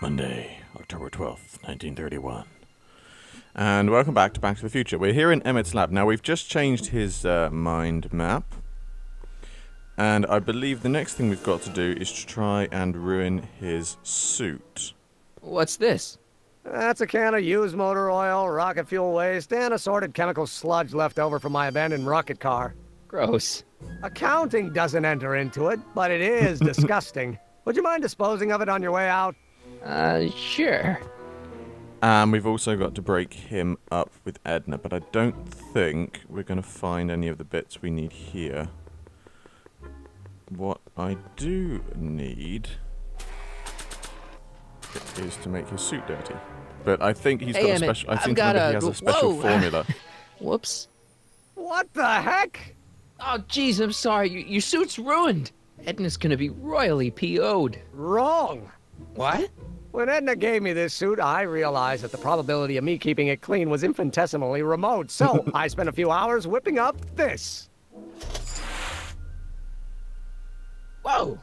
Monday, October 12th, 1931. And welcome back to Back to the Future. We're here in Emmett's lab. Now, we've just changed his mind map. And I believe the next thing we've got to do is to try and ruin his suit. What's this? That's a can of used motor oil, rocket fuel waste, and assorted chemical sludge left over from my abandoned rocket car. Gross. Accounting doesn't enter into it, but it is disgusting. Would you mind disposing of it on your way out? Sure. And we've also got to break him up with Edna, but I don't think we're going to find any of the bits we need here. What I do need is to make his suit dirty. But I think he's got a special... I think he has a special formula. Whoops. What the heck? Oh, jeez, I'm sorry. Your suit's ruined. Edna's gonna be royally PO'd. Wrong. What? When Edna gave me this suit, I realized that the probability of me keeping it clean was infinitesimally remote, so I spent a few hours whipping up this. Whoa!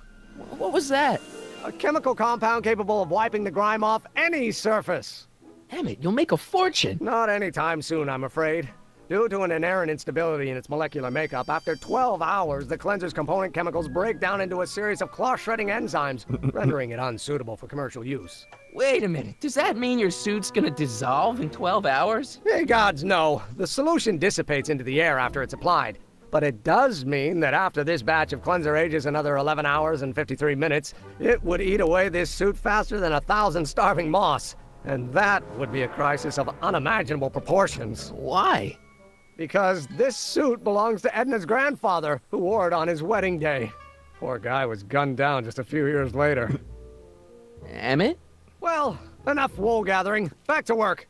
What was that? A chemical compound capable of wiping the grime off any surface. Emmett, you'll make a fortune. Not anytime soon, I'm afraid. Due to an inherent instability in its molecular makeup, after 12 hours, the cleanser's component chemicals break down into a series of cloth-shredding enzymes, rendering it unsuitable for commercial use. Wait a minute. Does that mean your suit's gonna dissolve in 12 hours? Hey, gods, no. The solution dissipates into the air after it's applied. But it does mean that after this batch of cleanser ages another 11 hours and 53 minutes, it would eat away this suit faster than 1,000 starving moths. And that would be a crisis of unimaginable proportions. Why? Because this suit belongs to Edna's grandfather, who wore it on his wedding day. Poor guy was gunned down just a few years later. Emmett? Well, enough wool gathering. Back to work.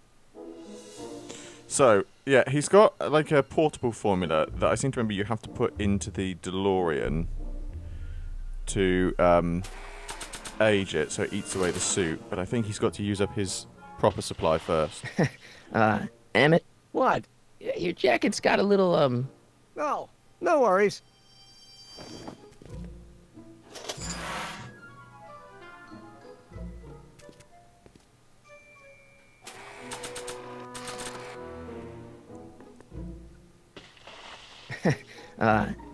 So, yeah, he's got like a portable formula that I seem to remember you have to put into the DeLorean to age it so it eats away the suit. But I think he's got to use up his proper supply first. Emmett? What? Your jacket's got a little, No, no worries.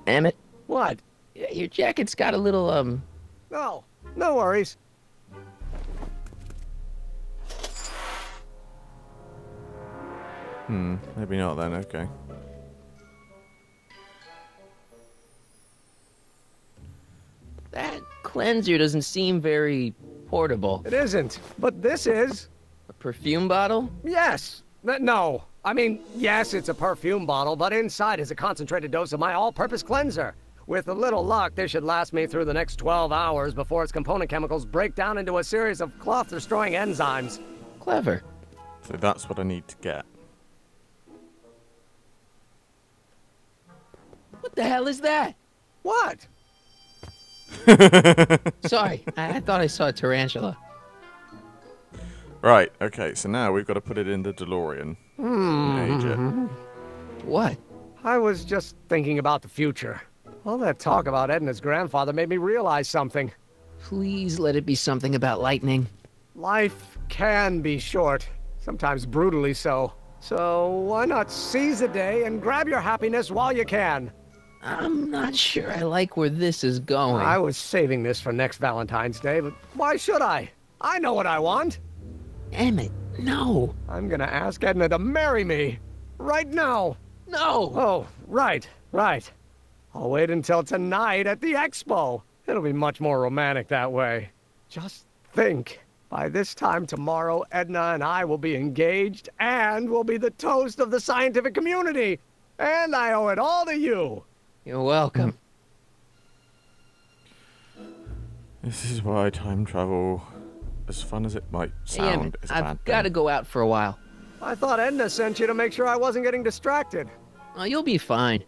Emmett? What? Your jacket's got a little, No, no worries. Maybe not then, okay. That cleanser doesn't seem very portable. It isn't, but this is. A perfume bottle? Yes. No. I mean, yes, it's a perfume bottle, but inside is a concentrated dose of my all-purpose cleanser. With a little luck, this should last me through the next 12 hours before its component chemicals break down into a series of cloth-destroying enzymes. Clever. So that's what I need to get. What the hell is that? What? Sorry, I thought I saw a tarantula. Right, okay, so now we've got to put it in the DeLorean. And age it. What? I was just thinking about the future. All that talk about Edna's grandfather made me realize something. Please let it be something about lightning. Life can be short, sometimes brutally so. So why not seize the day and grab your happiness while you can? I'm not sure I like where this is going. I was saving this for next Valentine's Day, but why should I? I know what I want. Emmett, no. I'm gonna ask Edna to marry me. Right now. No! Oh, right. I'll wait until tonight at the expo. It'll be much more romantic that way. Just think. By this time tomorrow, Edna and I will be engaged and will be the toast of the scientific community. And I owe it all to you. You're welcome. This is why time travel, as fun as it might sound, is a bad I've got to go out for a while. I thought Edna sent you to make sure I wasn't getting distracted. Oh, you'll be fine.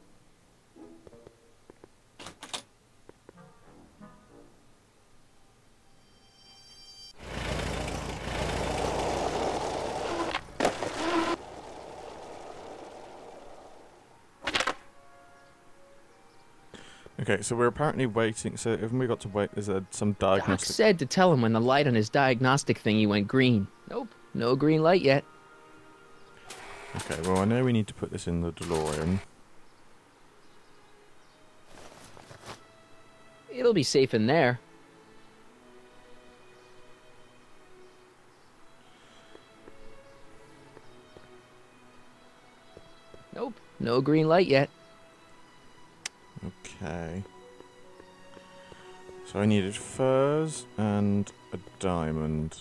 Okay, so we're apparently waiting. So haven't we got to wait? Is there some Doc diagnostic? said to tell him when the light on his diagnostic thingy went green. Nope, no green light yet. Okay, well I know we need to put this in the DeLorean. It'll be safe in there. Nope, no green light yet. Okay. So I needed furs and a diamond.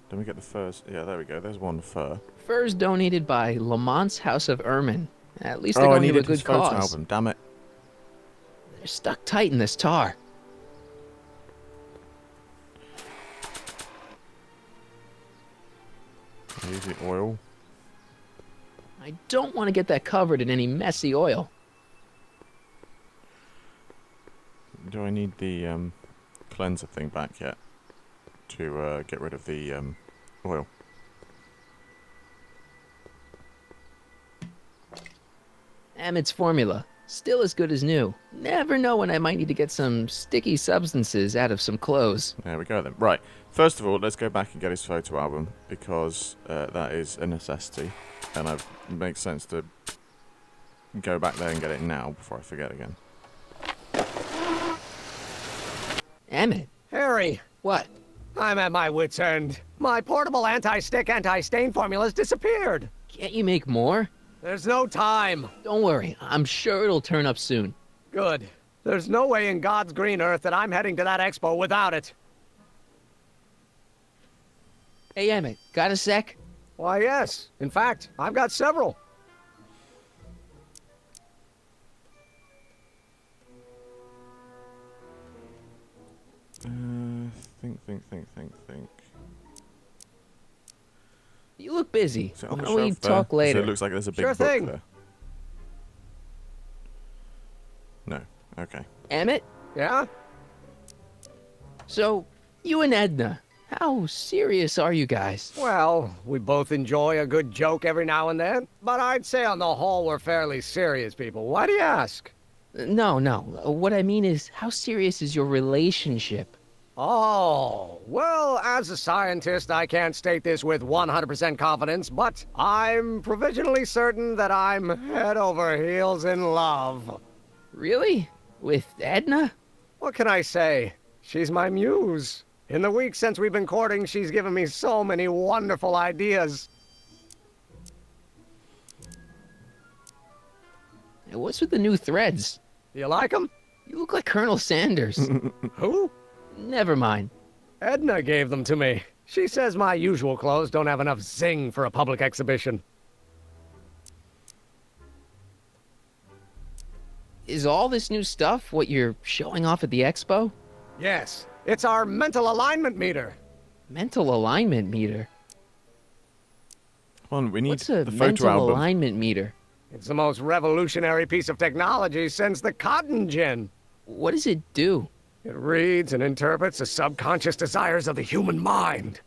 Did we get the furs? Yeah, there we go. There's one fur. Furs donated by Lamont's House of Ermine. At least Oh, they're I going to a needed his good photo cause. album. Damn it. They're stuck tight in this tar. Use the oil. I don't want to get that covered in any messy oil. Do I need the cleanser thing back yet? To get rid of the oil. Emmett's formula. Still as good as new. Never know when I might need to get some sticky substances out of some clothes. There we go then. Right. First of all, let's go back and get his photo album because that is a necessity, and it makes sense to go back there and get it now before I forget again. Emmett, Harry, what? I'm at my wit's end. My portable anti-stick, anti-stain formula's disappeared. Can't you make more? There's no time. Don't worry, I'm sure it'll turn up soon. Good. There's no way in God's green earth that I'm heading to that expo without it. Hey Emmett, got a sec? Why, yes. In fact, I've got several. Think. You look busy. Is it on Why the don't we shelf there? talk later? So it looks like there's a big Sure book thing. there. No. Okay. Emmett? Yeah? So, you and Edna, how serious are you guys? Well, we both enjoy a good joke every now and then, but I'd say on the whole we're fairly serious people. Why do you ask? No. What I mean is, how serious is your relationship? Oh, well, as a scientist, I can't state this with 100% confidence, but I'm provisionally certain that I'm head over heels in love. Really? With Edna? What can I say? She's my muse. In the weeks since we've been courting, she's given me so many wonderful ideas. What's with the new threads? You like them? You look like Colonel Sanders. Who? Never mind. Edna gave them to me. She says my usual clothes don't have enough zing for a public exhibition. Is all this new stuff what you're showing off at the expo? Yes, it's our mental alignment meter. Mental alignment meter? Hold on, we need What's a the photo mental album. alignment meter? It's the most revolutionary piece of technology since the cotton gin. What does it do? It reads and interprets the subconscious desires of the human mind.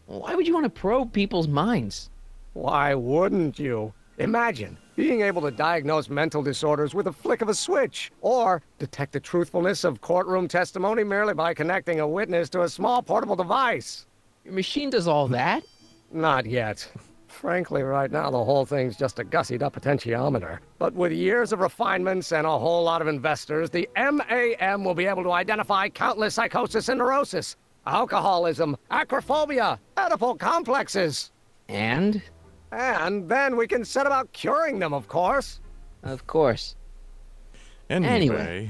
Why would you want to probe people's minds? Why wouldn't you? Imagine being able to diagnose mental disorders with a flick of a switch, or detect the truthfulness of courtroom testimony merely by connecting a witness to a small portable device. Your machine does all that? Not yet. Frankly, right now the whole thing's just a gussied-up potentiometer. But with years of refinements and a whole lot of investors, the MAM will be able to identify countless psychosis and neurosis, alcoholism, acrophobia, Oedipal complexes. And? And then we can set about curing them, of course. Of course. Anyway.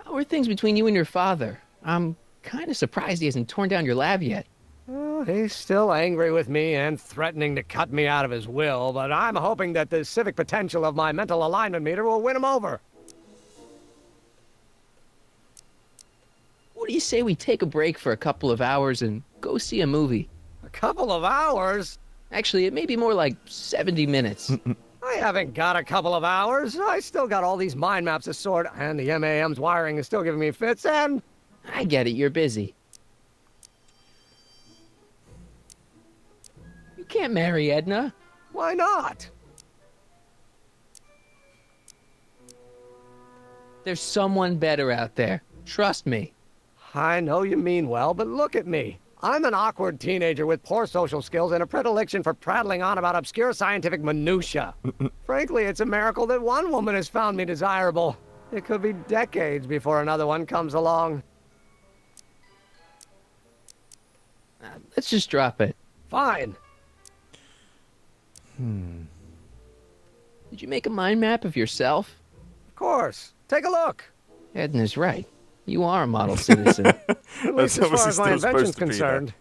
How are things between you and your father? I'm kind of surprised he hasn't torn down your lab yet. Well, he's still angry with me and threatening to cut me out of his will, but I'm hoping that the civic potential of my mental alignment meter will win him over. What do you say we take a break for a couple of hours and go see a movie? A couple of hours? Actually, it may be more like 70 minutes. I haven't got a couple of hours. I still got all these mind maps to sort, and the MAM's wiring is still giving me fits, and... I get it, you're busy. You can't marry Edna. Why not? There's someone better out there. Trust me. I know you mean well, but look at me. I'm an awkward teenager with poor social skills and a predilection for prattling on about obscure scientific minutiae. Frankly, it's a miracle that one woman has found me desirable. It could be decades before another one comes along. Let's just drop it. Fine. Did you make a mind map of yourself? Of course. Take a look. Edna's right. You are a model citizen. At least as far as my still invention's supposed to be concerned.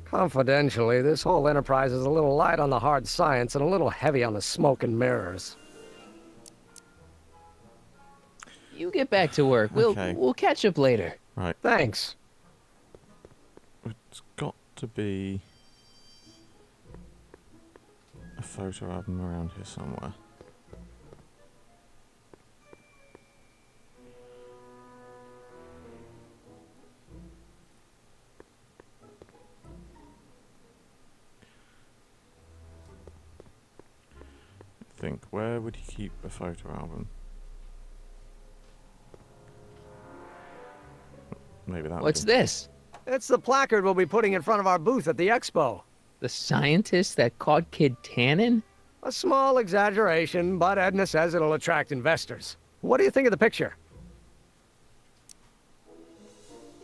Confidentially, this whole enterprise is a little light on the hard science and a little heavy on the smoke and mirrors. You get back to work. We'll catch up later. Right. Thanks. It's got to be a photo album around here somewhere. Think, where would he keep a photo album? Maybe that. What's this? It's the placard we'll be putting in front of our booth at the expo. The scientist that caught Kid Tannen? A small exaggeration, but Edna says it'll attract investors. What do you think of the picture?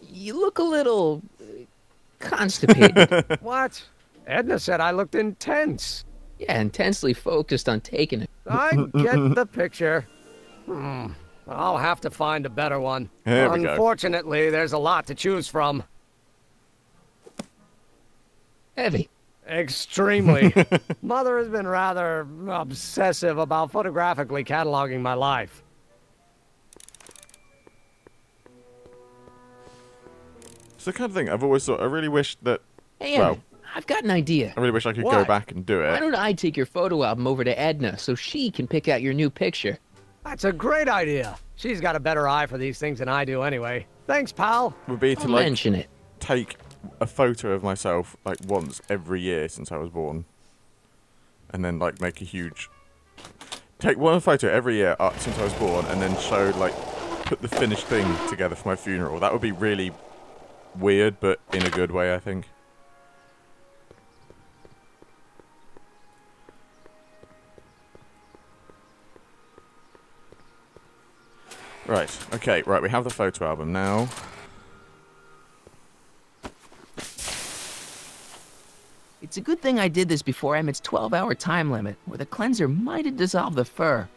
You look a little constipated. What? Edna said I looked intense. Yeah, intensely focused on taking it. I get the picture. I'll have to find a better one. There we go. Unfortunately, there's a lot to choose from. Heavy. Extremely. Mother has been rather obsessive about photographically cataloging my life. It's the kind of thing I've always thought. I really wish that. Hey, Well, I've got an idea. I really wish I could go What? back and do Why it. don't I take your photo album over to Edna so she can pick out your new picture? That's a great idea. She's got a better eye for these things than I do anyway. Thanks, pal. Would be to I'll like mention it. take a photo of myself like once every year since I was born, and then like make a huge. Take one photo every year since I was born, and then show like put the finished thing together for my funeral. That would be really weird, but in a good way, I think. Right, okay, right, we have the photo album now. It's a good thing I did this before Emmett's 12-hour time limit, or the cleanser might have dissolved the fur.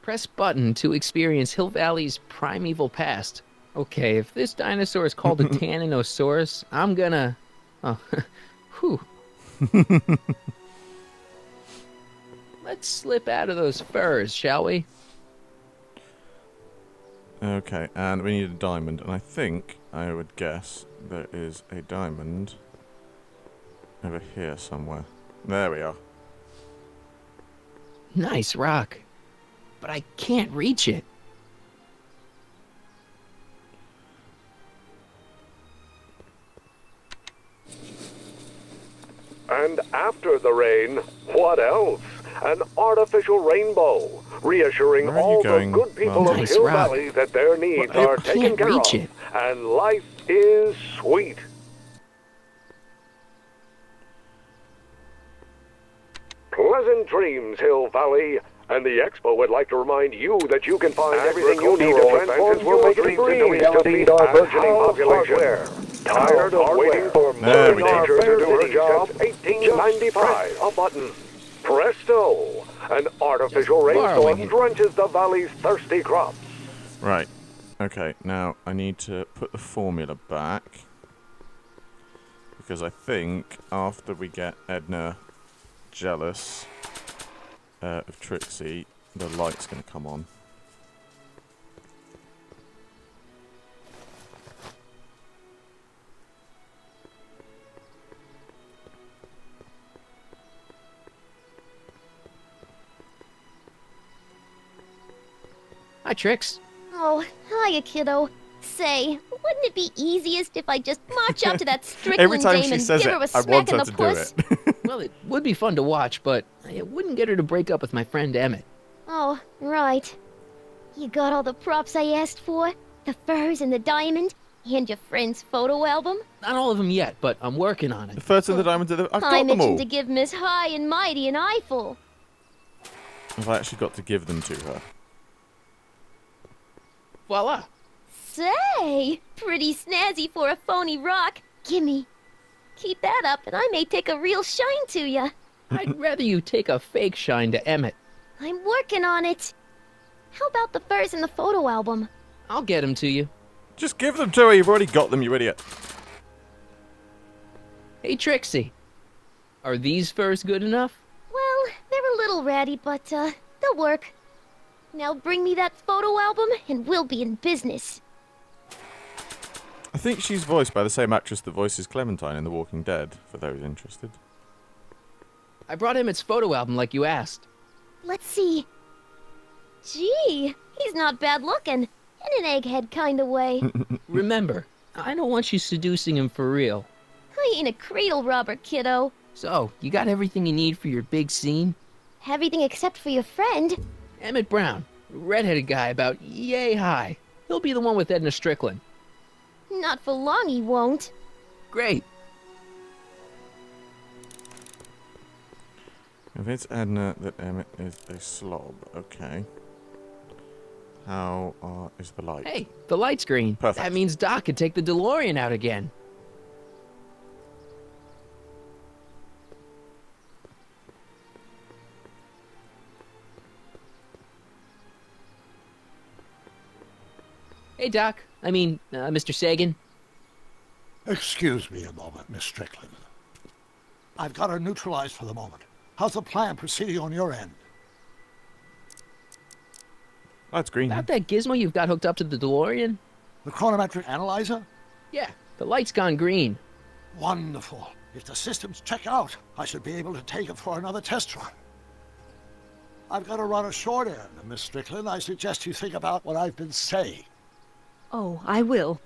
Press button to experience Hill Valley's primeval past. Okay, if this dinosaur is called a Tanninosaurus, I'm gonna... Oh, whew. Let's slip out of those furs, shall we? Okay, and we need a diamond, and I think, I would guess, there is a diamond over here somewhere. There we are. Nice rock. But I can't reach it. And after the rain, what else? An artificial rainbow, reassuring Where are you all the going? good people Well, of Nice Hill rock. Valley that their needs Well, I are taken can't care reach of, it. and life is sweet. Pleasant dreams, Hill Valley. And the Expo would like to remind you that you can find everything you need to transform your dreams into reality to our burgeoning population. Tired of waiting for There Mother we go. Nature to do her job? 1895. A button. Presto! An artificial borrowing rainstorm it. drenches the valley's thirsty crops. Right. Okay, now I need to put the formula back. Because I think after we get Edna jealous of Trixie, the light's going to come on. Hi, Trix. Oh, hiya, kiddo. Say, wouldn't it be easiest if I just march up to that Every Strickland time dame she and says give it, her a I smack want in her the to puss? do it. Well, it would be fun to watch, but it wouldn't get her to break up with my friend Emmett. Oh, right. You got all the props I asked for? The furs and the diamond? And your friend's photo album? Not all of them yet, but I'm working on The it. first and the diamonds. I've I got them mentioned all. to give Miss High and Mighty an eyeful. Have I actually got to give them to her? Voila! Say, pretty snazzy for a phony rock. Gimme. Keep that up and I may take a real shine to ya. I'd rather you take a fake shine to Emmett. I'm working on it. How about the furs and the photo album? I'll get them to you. Just give them to her. You've already got them, you idiot. Hey, Trixie. Are these furs good enough? Well, they're a little ratty, but, they'll work. Now bring me that photo album, and we'll be in business. I think she's voiced by the same actress that voices Clementine in The Walking Dead, for those interested. I brought Emmett's photo album like you asked. Let's see. Gee, he's not bad looking. In an egghead kind of way. Remember, I don't want you seducing him for real. I ain't a cradle robber, kiddo. So, you got everything you need for your big scene? Everything except for your friend. Emmett Brown, redheaded guy about yay high. He'll be the one with Edna Strickland. Not for long, he won't. Great. If it's Edna that Emmett is a slob, okay. How is the light? Hey, the light's green. Perfect. That means Doc could take the DeLorean out again. Hey, Doc. I mean, Mr. Sagan. Excuse me a moment, Miss Strickland. I've got her neutralized for the moment. How's the plan proceeding on your end? Light's green. About that gizmo you've got hooked up to the DeLorean? The chronometric analyzer? Yeah, the light's gone green. Wonderful. If the systems check out, I should be able to take it for another test run. I've got to run a short end, Miss Strickland. I suggest you think about what I've been saying. Oh, I will.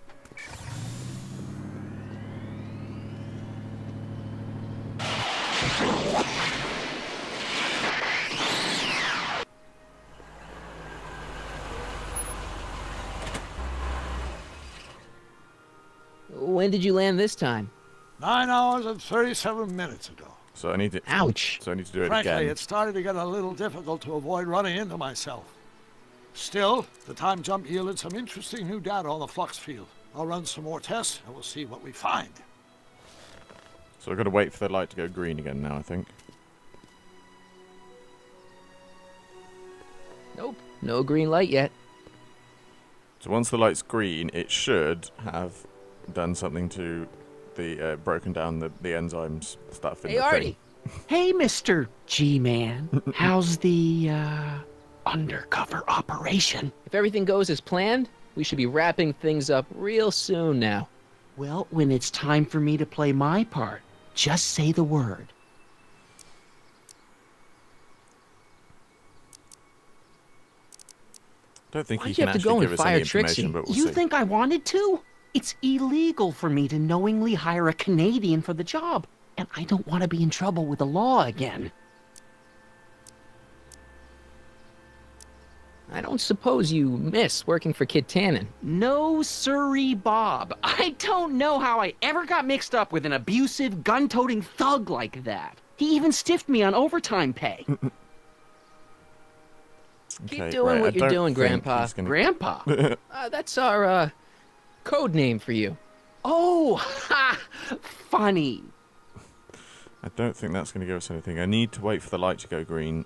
When did you land this time? 9 hours and 37 minutes ago. So I need to. Ouch. So I need to do it Frankly, again. it started to get a little difficult to avoid running into myself. Still, the time jump yielded some interesting new data on the flux field. I'll run some more tests, and we'll see what we find. So I've got to wait for the light to go green again now, I think. Nope, no green light yet. So once the light's green, it should have done something to the broken down the enzymes stuff in Hey, the Artie. thing. Hey, Mr. G-Man. How's the, undercover operation? If everything goes as planned, we should be wrapping things up real soon now. Well, when it's time for me to play my part, just say the word. Don't think Why'd he you can have to actually go give and us fire any information, Trixie? but we'll You see. think I wanted to? It's illegal for me to knowingly hire a Canadian for the job, and I don't want to be in trouble with the law again. I don't suppose you miss working for Kid Tannen. No siree, Bob. I don't know how I ever got mixed up with an abusive, gun-toting thug like that. He even stiffed me on overtime pay. Keep Okay, doing right, what I you're don't doing, think Grandpa. he's gonna- Grandpa? That's our, code name for you. Oh, ha! Funny. I don't think that's going to give us anything. I need to wait for the light to go green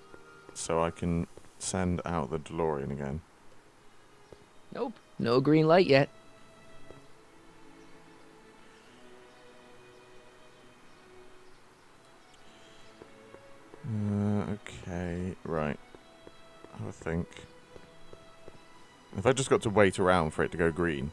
so I can send out the DeLorean again. Nope, no green light yet. Okay, right. I think. If I just got to wait around for it to go green.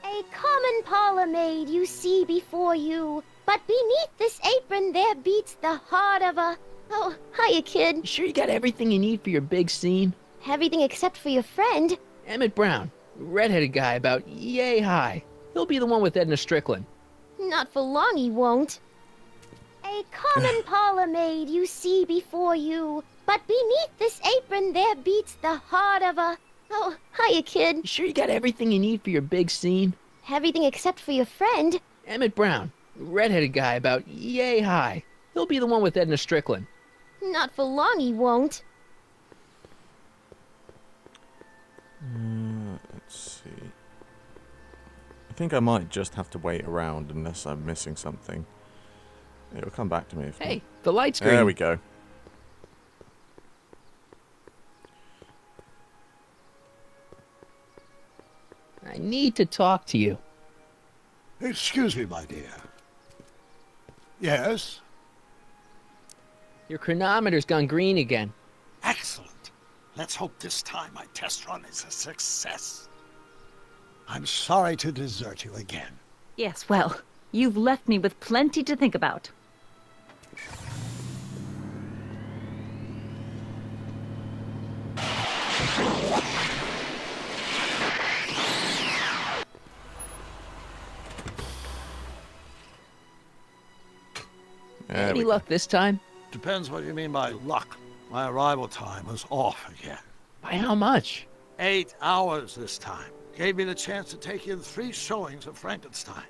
A common parlor maid you see before you, but beneath this apron there beats the heart of a... Oh, hiya, kid. You sure you got everything you need for your big scene? Everything except for your friend. Emmett Brown, redheaded guy about yay high. He'll be the one with Edna Strickland. Not for long, he won't. A common parlor maid you see before you, but beneath this apron there beats the heart of a... Oh, hiya, kid. You sure you got everything you need for your big scene? Everything except for your friend. Emmett Brown, redheaded guy about yay high. He'll be the one with Edna Strickland. Not for long he won't. Let's see. I think I might just have to wait around unless I'm missing something. It'll come back to me if Hey, the light screen. There we go. I need to talk to you. Excuse me, my dear. Yes? Your chronometer's gone green again. Excellent. Let's hope this time my test run is a success. I'm sorry to desert you again. Yes, well, you've left me with plenty to think about. Any luck this time? Depends what you mean by luck. My arrival time was off again. By how much? 8 hours this time. Gave me the chance to take in 3 showings of Frankenstein.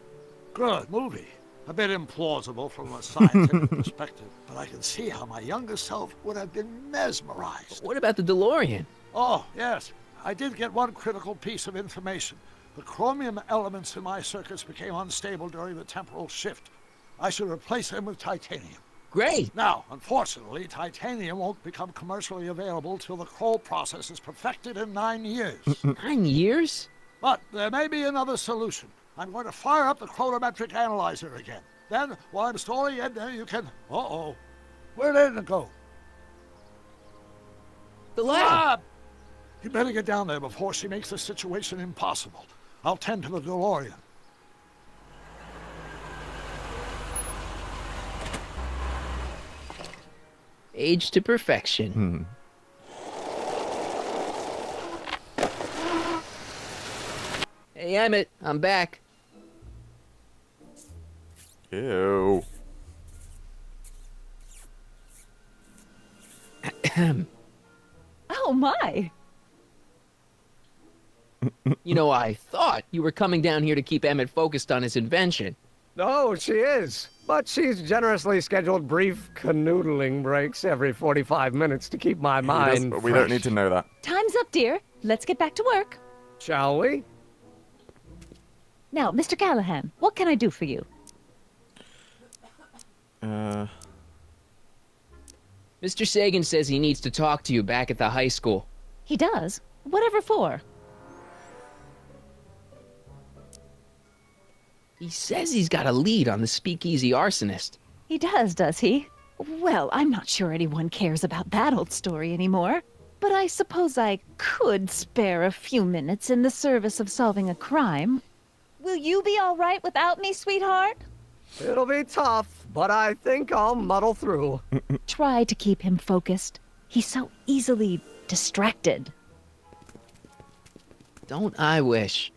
Good movie. A bit implausible from a scientific perspective, but I can see how my younger self would have been mesmerized. What about the DeLorean? Oh, yes. I did get one critical piece of information. The chromium elements in my circuits became unstable during the temporal shift. I should replace them with titanium. Great. Now, unfortunately, titanium won't become commercially available till the Kroll process is perfected in 9 years. 9 years? But there may be another solution. I'm going to fire up the chronometric analyzer again. Then, while I'm stalling Edna, you can... Uh-oh. Where did Edna go? The lab! You better get down there before she makes the situation impossible. I'll tend to the DeLorean. Age to perfection. Hey, Emmett, I'm back. Ew. Oh, my. You know, I thought you were coming down here to keep Emmett focused on his invention. No, she is. But she's generously scheduled brief canoodling breaks every 45 minutes to keep my mind But we don't need to know that. Time's up, dear. Let's get back to work. Shall we? Now, Mr. Callahan, what can I do for you? Mr. Sagan says he needs to talk to you back at the high school. He does? Whatever for? He says he's got a lead on the speakeasy arsonist. He does he? Well, I'm not sure anyone cares about that old story anymore. But I suppose I could spare a few minutes in the service of solving a crime. Will you be all right without me, sweetheart? It'll be tough, but I think I'll muddle through. Try to keep him focused. He's so easily distracted. Don't I wish?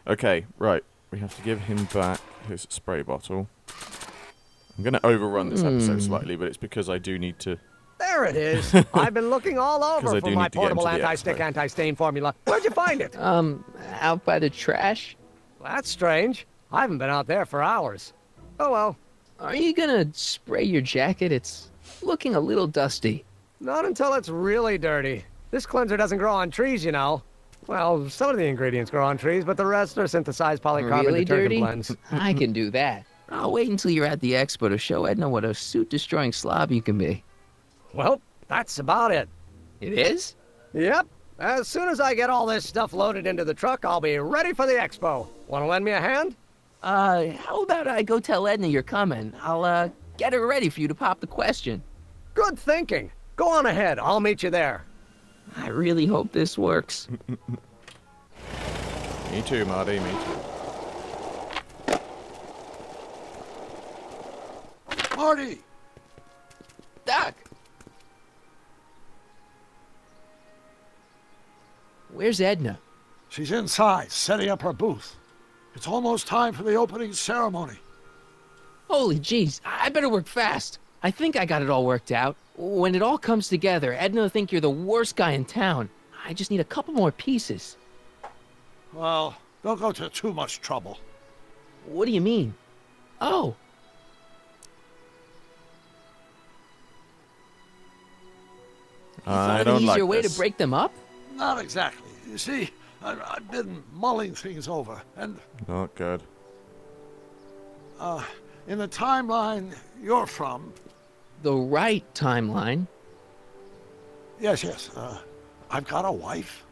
Okay, right. We have to give him back his spray bottle. I'm going to overrun this episode slightly, but it's because I do need to... There it is. I've been looking all over for my portable anti-stick, anti-stain formula. Where'd you find it? Out by the trash? That's strange. I haven't been out there for hours. Oh well. Are you gonna spray your jacket? It's looking a little dusty. Not until it's really dirty. This cleanser doesn't grow on trees, you know. Well, some of the ingredients grow on trees, but the rest are synthesized polycarbonate Really detergent dirty? blends. I can do that. I'll wait until you're at the expo to show Edna what a suit-destroying slob you can be. Well, that's about it. It is? Yep. As soon as I get all this stuff loaded into the truck, I'll be ready for the expo. Want to lend me a hand? How about I go tell Edna you're coming? I'll, get her ready for you to pop the question. Good thinking. Go on ahead. I'll meet you there. I really hope this works. Me too, Marty, me too. Marty! Doc! Where's Edna? She's inside, setting up her booth. It's almost time for the opening ceremony. Holy jeez, I better work fast. I think I got it all worked out. When it all comes together, Edna will think you're the worst guy in town. I just need a couple more pieces. Well, don't go to too much trouble. What do you mean? Oh. I don't like easier way this. to break them up? Not exactly. You see, I've been mulling things over, and Not good. in the timeline you're from... The right timeline. Yes, I've got a wife.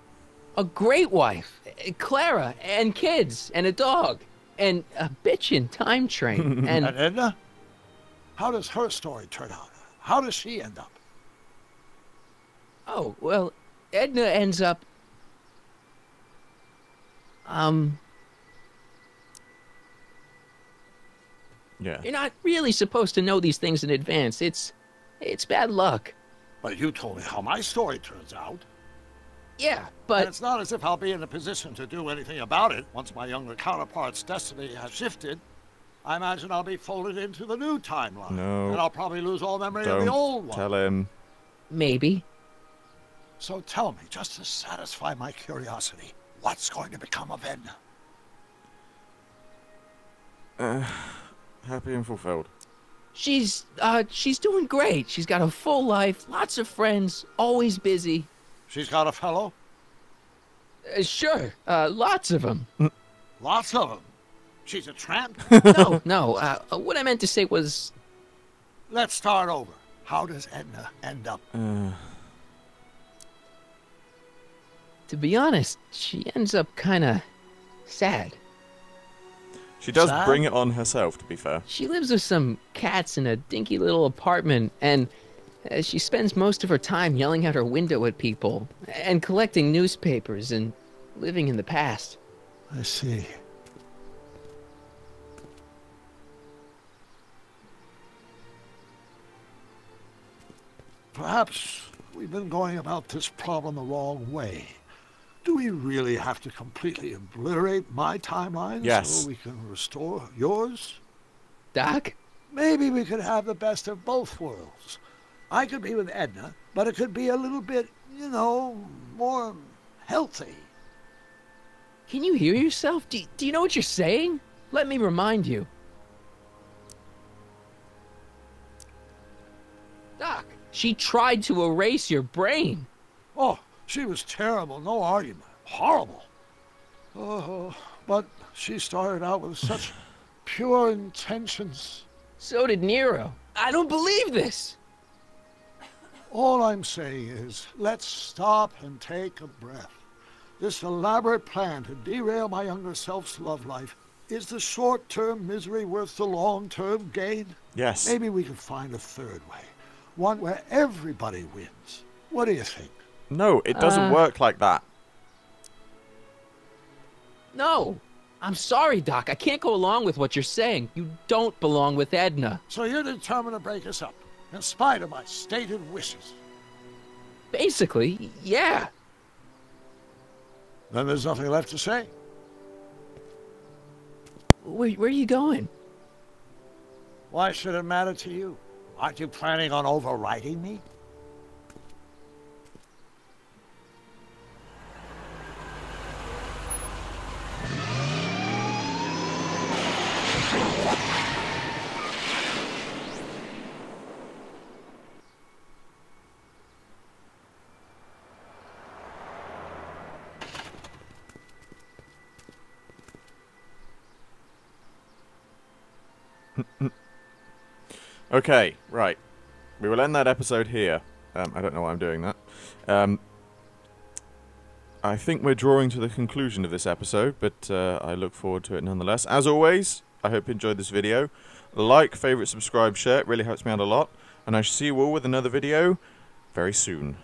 A great wife. Clara, and kids, and a dog. And a bitchin' time train. And And Edna? How does her story turn out? How does she end up? oh, well, Edna ends up... Yeah. You're not really supposed to know these things in advance. It's bad luck. But you told me how my story turns out. Yeah, And but it's not as if I'll be in a position to do anything about it once my younger counterpart's destiny has shifted. I imagine I'll be folded into the new timeline. No. And I'll probably lose all memory of the Don't old one. tell him. maybe. So tell me, just to satisfy my curiosity, what's going to become of Edna? Happy and fulfilled. She's doing great. She's got a full life, lots of friends, always busy. She's got a fellow? Sure, lots of them. Lots of them. She's a tramp? No, what I meant to say was... Let's start over. How does Edna end up? To be honest, she ends up kinda sad. She does Sad? bring it on herself, to be fair. She lives with some cats in a dinky little apartment, and she spends most of her time yelling out her window at people, and collecting newspapers, and living in the past. I see. Perhaps we've been going about this problem the wrong way. Do we really have to completely obliterate my timeline Yes. so we can restore yours? Doc? Maybe we could have the best of both worlds. I could be with Edna, but it could be a little bit, you know, more healthy. Can you hear yourself? Do you know what you're saying? Let me remind you. Doc, she tried to erase your brain. Oh, she was terrible, no argument. Horrible. Oh, but she started out with such pure intentions. So did Nero. I don't believe this. All I'm saying is, let's stop and take a breath. This elaborate plan to derail my younger self's love life, is the short-term misery worth the long-term gain? Yes. Maybe we can find a third way. One where everybody wins. What do you think? No, it doesn't work like that. No. I'm sorry, Doc. I can't go along with what you're saying. You don't belong with Edna. So you're determined to break us up, in spite of my stated wishes. Basically, yeah. Then there's nothing left to say. Where are you going? Why should it matter to you? Aren't you planning on overriding me? Okay, right. We will end that episode here. I don't know why I'm doing that. I think we're drawing to the conclusion of this episode, but I look forward to it nonetheless. As always, I hope you enjoyed this video. Like, favorite, subscribe, share. It really helps me out a lot. And I shall see you all with another video very soon.